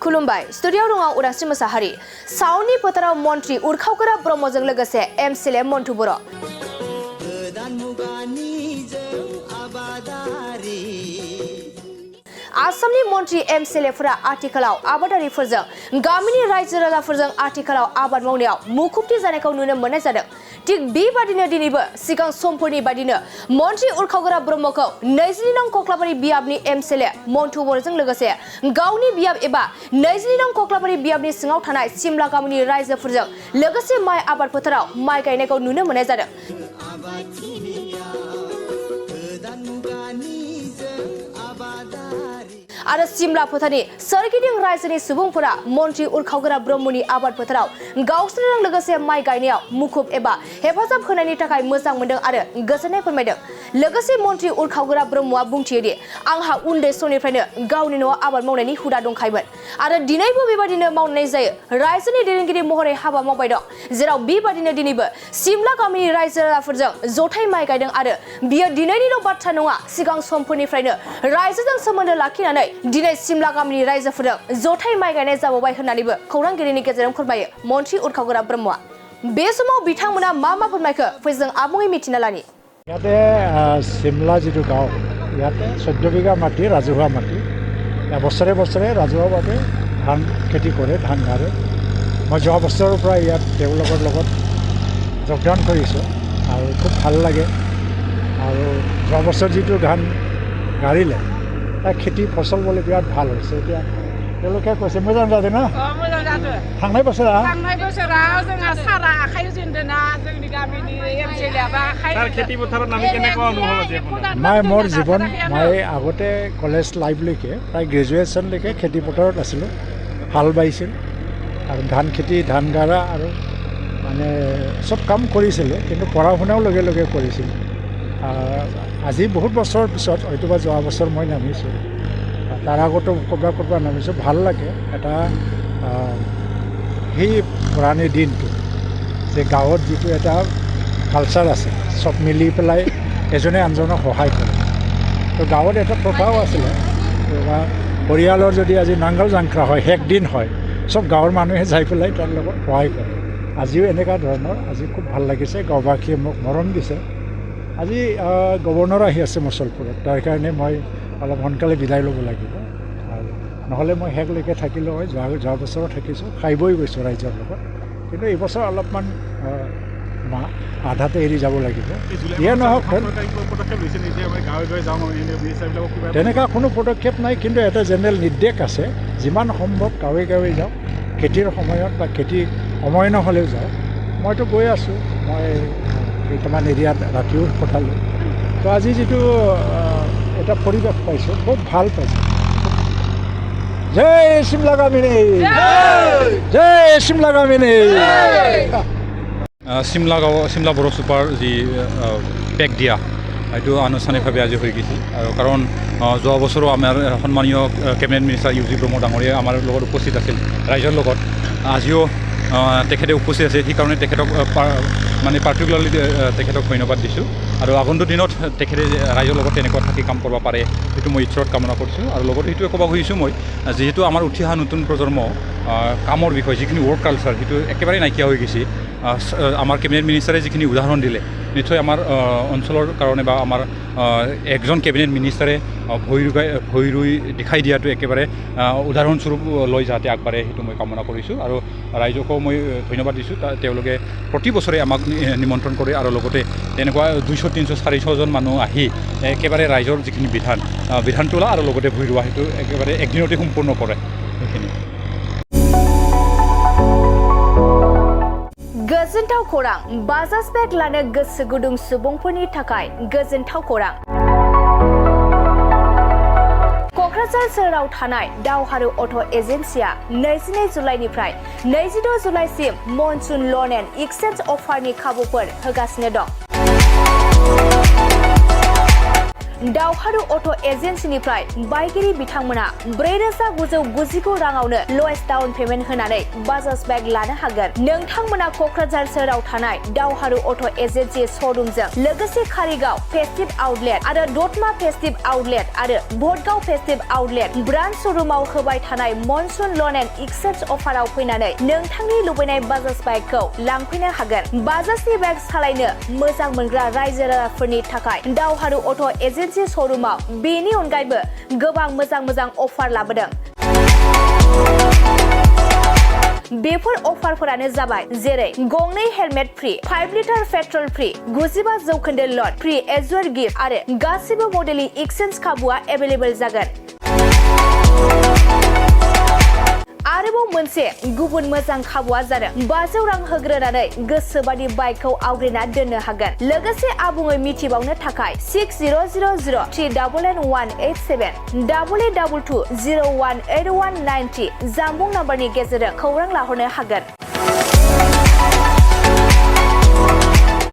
खुलुमबाय स्टुडियाव दङ उदांस्रि मोसाहारि साउनि फोथाराव मन्त्रि उरखावगोरा ब्रह्मजों लोगोसे एमसिले मन्टु बर' आसामनि मन्त्रि एमसिलेफोरा आथिखालाव आबादारिफोरजों गामिनि रायजो राजाफोरजों आथिखालाव आबाद मावनायाव मुखुबथि जानायखौ नुनो मोननाय जादों थिग बेबादिनो दिनैबो सिगां समफोरनि बादिनो मन्त्रि उरखावगोरा ब्रह्मखौ 22 नं कक्लाबारि बियाबनि एमसिले मन्टु बर'जों लोगोसे गावनि बियाब एबा 22 नं कक्लाबारि बियाबनि सिङाव थानाय सिमला गामिनि रायजोफोरजों लोगोसे माइ आबाद फोथाराव माइ गायनायखौ नुनो मोननाय जादों आरो सिमला फोथारनि सोरगिदिं रायजोनि सुबुंफोरा मन्त्रि उरखावगोरा ब्रह्मनि आबाद फोथाराव गावसोरजों लोगोसे माइ गायनायाव मुखुब एबा हेफाजाब होनायनि थाखाय मोजां मोनदों आरो गोजोननाय फोरमायदों लोगोसे मन्त्रि उरखावगोरा ब्रह्मआ बुंथियोदि आंहा उन्दै समनिफ्रायनो गावनि न'आव आबाद मावनायनि हुदा दंखायोमोन आरो दिनैबो बेबादिनो मावनाय जायो रायजोनि दैदेनगिरि महरै हाबा मावबाय दं जेराव बेबादिनो दिनैबो सिमला गामिनि रायजो राजाफोरजों जथाय माइ गायदों आरो बियो दिनैनिल' बाथ्रा नङा सिगां समफोरनिफ्रायनो रायजोजों सोमोन्दो लाखिनानै दिनै सिमला गामिनि रायजोफोरजों जथाय माइ गायनाय जाबावबाय होननानैबो खौरांगिरिनि गेजेरजों फोरमायो मन्त्रि उरखावगोरा ब्रह्मआ बे समाव बिथांमोना मा फोरमायखो फैजों आबुङै मिथिना लानि ইয়াতে সিমলা যিটো গাঁও ইয়াতে 14 বিঘা মাটি ৰাজহুৱা মাটি বছৰে বছৰে ৰাজহুৱাভাৱে ধান খেতি কৰে ধান গাৰে মই যোৱা বছৰৰ পৰা ইয়াত তেওঁলোকৰ লগত যোগদান কৰিছোঁ আৰু খুব ভাল লাগে আৰু যোৱা বছৰ যিটো ধান গাড়িলে তাৰ খেতি ফচল বলে বিৰাট ভাল হৈছে এতিয়া তেওঁলোকে কৈছে মোজাं जादों ना मोजां जादों थांनाय बोसोराव जोंहा सारा आखाइ जेनदोना जोंनि गामिनि एमसिलेआ आखाइ सार खेति बोथोराव नामी केनेको अनुभव আছে মই মোৰ জীৱন মই আগতে কলেজ লাইফলৈকে প্ৰায় গ্ৰেজুৱেশ্যনলৈকে খেতি পথাৰত আছিলোঁ হাল বাইছিল আৰু ধান খেতি ধান গাৰা আৰু মানে সব কাম কৰিছিলোঁ কিন্তু পঢ়া শুনাও লগে লগে কৰিছিলোঁ আজি বহুত বছৰৰ পিছত হয়তোবা যোৱা বছৰ মই নামিছোঁ তাৰ আগতো ক'ৰবাত নামিছোঁ ভাল লাগে এটা সেই পুৰণি দিনটো যে গাঁৱত যিটো এটা কালচাৰ আছে চব মিলি পেলাই এজনে আনজনক সহায় কৰে তো গাঁৱত এটা প্ৰথাও আছিলে পৰিয়ালৰ যদি আজি নাংগল জাংক্ৰা হয় শেষ দিন হয় চব গাঁৱৰ মানুহে যাই পেলাই তাৰ লগত সহায় কৰে আজিও এনেকুৱা ধৰণৰ আজি খুব ভাল লাগিছে গাঁওবাসীয়ে মোক মৰম দিছে আজি গভৰ্ণৰ আহি আছে মুছলপুৰত তাৰ কাৰণে মই অলপ সোনকালে বিদায় ল'ব লাগিব আৰু নহ'লে মই শেষলৈকে থাকিলোঁ হয় যোৱা বছৰো থাকিছোঁ খাই বৈ গৈছোঁ ৰাইজৰ লগত কিন্তু এইবছৰ অলপমান আধাতে এৰি যাব লাগিব ইয়ে নহওক তেনেকুৱা কোনো পদক্ষেপ নাই কিন্তু এটা জেনেৰেল নিৰ্দেশ আছে যিমান সম্ভৱ গাঁৱে গাঁৱে যাওঁ খেতিৰ সময়ত বা খেতি সময় নহ'লেও যাওঁ মইতো গৈ আছোঁ মই কেইটামান এৰিয়াত ৰাতিও পঠালোঁ তো আজি যিটো এটা পৰিৱেশ পাইছোঁ খুব ভাল পাইছোঁ জয় সিমলা গামিনী জয় সিমলা গামিনী সিমলা বড়ো চুপাৰ যি পেক দিয়া এইটো আনুষ্ঠানিকভাৱে আজি হৈ গৈছিল আৰু কাৰণ যোৱা বছৰো আমাৰ সন্মানীয় কেবিনেট মিনিষ্টাৰ ইউ.জ ব্ৰহ্ম ডাঙৰীয়া আমাৰ লগত উপস্থিত আছিল ৰাইজৰ লগত আজিও তেখেতে উপস্থিত আছে সেইকাৰণে তেখেতক মানে পাৰ্টিকুলাৰলি তেখেতক ধন্যবাদ দিছোঁ আৰু আগন্তুক দিনত তেখেতে ৰাইজৰ লগত তেনেকুৱা থাকি কাম কৰিব পাৰে সেইটো মই ঈশ্বৰত কামনা কৰিছোঁ আৰু লগতে সেইটোৱে ক'ব খুজিছোঁ মই যিহেতু আমাৰ উঠি অহা নতুন প্ৰজন্ম কামৰ বিষয় যিখিনি ৱৰ্ক কালচাৰ সেইটো একেবাৰে নাইকিয়া হৈ গৈছে আমাৰ কেবিনেট মিনিষ্টাৰে যিখিনি উদাহৰণ দিলে নিশ্চয় আমাৰ অঞ্চলৰ কাৰণে বা আমাৰ একজন কেবিনেট মিনিষ্টাৰে ভৰি ৰুই দেখাই দিয়াটো একেবাৰে উদাহৰণস্বৰূপ লৈ যাতে আগবাঢ়ে সেইটো মই কামনা কৰিছোঁ আৰু ৰাইজকো মই ধন্যবাদ দিছোঁ তেওঁলোকে প্ৰতি বছৰে আমাক নিমন্ত্ৰণ কৰে আৰু লগতে তেনেকুৱা 200, 300, 400জন মানুহ আহি একেবাৰে ৰাইজৰ যিখিনি বিধান তোলা আৰু লগতে ভৰি ৰোৱা সেইটো একেবাৰে একদিনতে সম্পূৰ্ণ কৰে সেইখিনি गोजोनथाव खौरां बाजाज बेग लानो गोसो गुदुं सुबुंफोरनि थाखाय गोजोनथाव खौरां क'क्राझार सोहोराव थानाय दावहारु अट' एजेन्सिया 22 जुलाइनिफ्राय 26 जुलाइसिम मनसुन लन एन्ड एक्सचेन्ज अफारनि खाबुफोर होगासिनो दं दावहारु अट' एजेन्सिनिफ्राय बायगिरि बिथांमोना 4,999 राङावनो लवेस्ट डाउन पेमेन्ट होनानै बाजाज बाइक लानो हागोन। नोंथांमोना क'क्राझार सोहोराव थानाय दावहारु अट' एजेन्सि श'रुमजों लोगोसे कारिगाव फेस्टिभ आउटलेट आरो दतमा फेस्टिभ आउटलेट आरो भटगाव फेस्टिभ आउटलेट ब्रान्च श'रुमाव होबाय थानाय मनसुन लन एन्ड एक्सचेन्ज अफाराव फैनानै नोंथांनि लुबैनाय बाजाज बाइकखौ लांफैनो हागोन। बाजाजनि बाइक सालायनो मोजां मोनग्रा रायजो राजाफोरनि थाखाय दावहारु अट' एजेन्सि श'रुमाव बेनि अनगायैबो गोबां मोजां अफार लाबोदों। बेफोर अफारफोरानो जाबाय जेरै गंनै हेलमेट फ्रि, 5 लिटार पेट्रल फ्रि, 95% लड फ्रि एजुअर गिफ्ट आरो गासिबो मडेलनि एक्सचेन्ज खाबुआ एभेलेबल जागोन। आरोबाव मोनसे गुबुन मोजां खाबुआ जादों 500 रां होग्रोनानै गोसोबादि बाइकखौ आवग्रिना दोननो हागोन। लोगोसे आबुङै मिथिबावनो थाखाय 6000388187 8822 018193 जानबुं नाम्बारनि गेजेरजों खौरां लाहरनो हागोन।